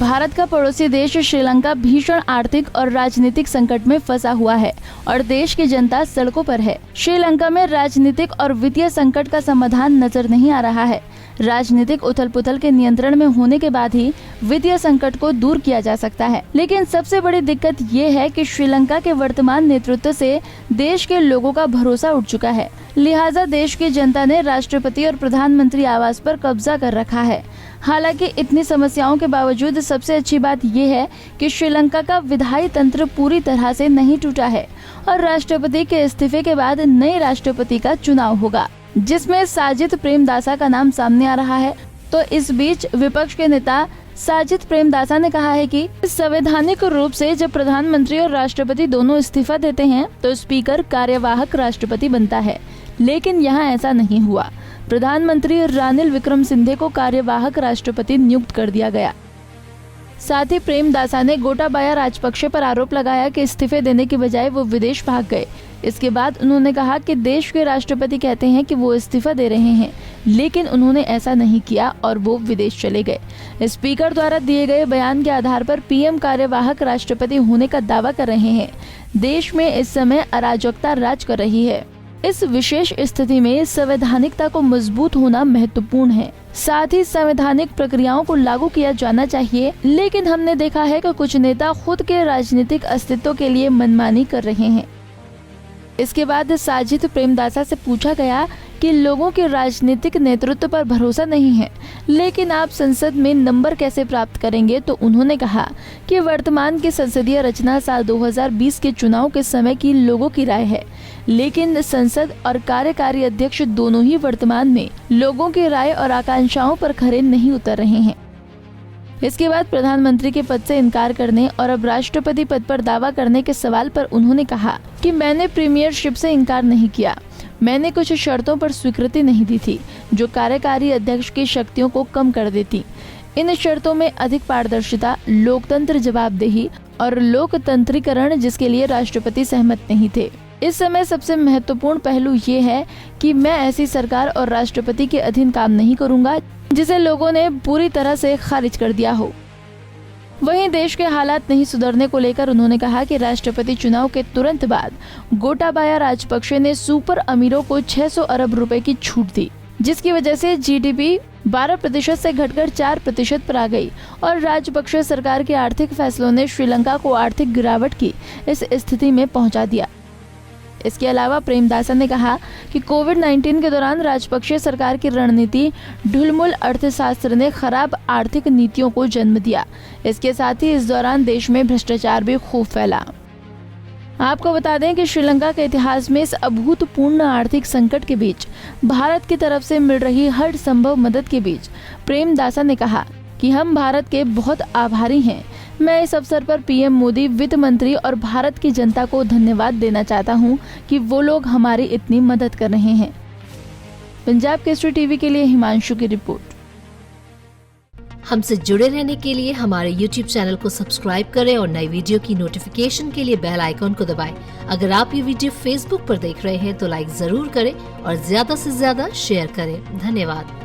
भारत का पड़ोसी देश श्रीलंका भीषण आर्थिक और राजनीतिक संकट में फंसा हुआ है और देश की जनता सड़कों पर है। श्रीलंका में राजनीतिक और वित्तीय संकट का समाधान नजर नहीं आ रहा है। राजनीतिक उथल-पुथल के नियंत्रण में होने के बाद ही वित्तीय संकट को दूर किया जा सकता है। लेकिन सबसे बड़ी दिक्कत ये है कि श्रीलंका के वर्तमान नेतृत्व से देश के लोगों का भरोसा उठ चुका है। लिहाजा देश की जनता ने राष्ट्रपति और प्रधानमंत्री आवास पर कब्जा कर रखा है। हालांकि इतनी समस्याओं के बावजूद सबसे अच्छी बात यह है कि श्रीलंका का विधायी तंत्र पूरी तरह से नहीं टूटा है और राष्ट्रपति के इस्तीफे के बाद नए राष्ट्रपति का चुनाव होगा, जिसमें साजिद प्रेमदासा का नाम सामने आ रहा है। तो इस बीच विपक्ष के नेता साजिद प्रेमदासा ने कहा है कि संवैधानिक रूप से जब प्रधानमंत्री और राष्ट्रपति दोनों इस्तीफा देते हैं तो स्पीकर कार्यवाहक राष्ट्रपति बनता है, लेकिन यहाँ ऐसा नहीं हुआ। प्रधानमंत्री रानिल विक्रमसिंघे को कार्यवाहक राष्ट्रपति नियुक्त कर दिया गया। साथ ही प्रेमदासा ने गोटाबाया राजपक्षे पर आरोप लगाया कि इस्तीफे देने की बजाय वो विदेश भाग गए। इसके बाद उन्होंने कहा कि देश के राष्ट्रपति कहते हैं कि वो इस्तीफा दे रहे हैं, लेकिन उन्होंने ऐसा नहीं किया और वो विदेश चले गए। स्पीकर द्वारा दिए गए बयान के आधार पर पीएम कार्यवाहक राष्ट्रपति होने का दावा कर रहे हैं। देश में इस समय अराजकता राज कर रही है। इस विशेष स्थिति में संवैधानिकता को मजबूत होना महत्वपूर्ण है। साथ ही संवैधानिक प्रक्रियाओं को लागू किया जाना चाहिए, लेकिन हमने देखा है कि कुछ नेता खुद के राजनीतिक अस्तित्व के लिए मनमानी कर रहे हैं। इसके बाद साजिद प्रेमदासा से पूछा गया कि लोगों के राजनीतिक नेतृत्व पर भरोसा नहीं है, लेकिन आप संसद में नंबर कैसे प्राप्त करेंगे, तो उन्होंने कहा कि वर्तमान की संसदीय रचना साल 2020 के चुनाव के समय की लोगों की राय है, लेकिन संसद और कार्यकारी अध्यक्ष दोनों ही वर्तमान में लोगों की राय और आकांक्षाओं पर खरे नहीं उतर रहे हैं। इसके बाद प्रधानमंत्री के पद से इनकार करने और अब राष्ट्रपति पद पर दावा करने के सवाल पर उन्होंने कहा कि मैंने प्रीमियरशिप से इनकार नहीं किया। मैंने कुछ शर्तों पर स्वीकृति नहीं दी थी जो कार्यकारी अध्यक्ष की शक्तियों को कम कर देती। इन शर्तों में अधिक पारदर्शिता, लोकतंत्र जवाबदेही और लोकतंत्रीकरण, जिसके लिए राष्ट्रपति सहमत नहीं थे। इस समय सबसे महत्वपूर्ण पहलू ये है कि मैं ऐसी सरकार और राष्ट्रपति के अधीन काम नहीं करूंगा जिसे लोगों ने पूरी तरह से खारिज कर दिया हो। वहीं देश के हालात नहीं सुधरने को लेकर उन्होंने कहा कि राष्ट्रपति चुनाव के तुरंत बाद गोटाबाया राजपक्षे ने सुपर अमीरों को 600 अरब रुपए की छूट दी, जिसकी वजह से जीडीपी 12% से घटकर 4% पर आ गई और राजपक्षे सरकार के आर्थिक फैसलों ने श्रीलंका को आर्थिक गिरावट की इस स्थिति में पहुंचा दिया। इसके अलावा प्रेमदासा ने कहा कि कोविड-19 के दौरान राजपक्षे सरकार की रणनीति ढुलमुल अर्थशास्त्र ने खराब आर्थिक नीतियों को जन्म दिया। इसके साथ ही इस दौरान देश में भ्रष्टाचार भी खूब फैला। आपको बता दें कि श्रीलंका के इतिहास में इस अभूतपूर्ण आर्थिक संकट के बीच भारत की तरफ से मिल रही हर संभव मदद के बीच प्रेमदासा ने कहा कि हम भारत के बहुत आभारी हैं। मैं इस अवसर पर पीएम मोदी, वित्त मंत्री और भारत की जनता को धन्यवाद देना चाहता हूं कि वो लोग हमारी इतनी मदद कर रहे हैं। पंजाब केसरी टीवी के लिए हिमांशु की रिपोर्ट। हमसे जुड़े रहने के लिए हमारे YouTube चैनल को सब्सक्राइब करें और नई वीडियो की नोटिफिकेशन के लिए बेल आइकॉन को दबाएं। अगर आप ये वीडियो Facebook पर देख रहे हैं तो लाइक जरूर करें और ज्यादा से ज्यादा शेयर करें। धन्यवाद।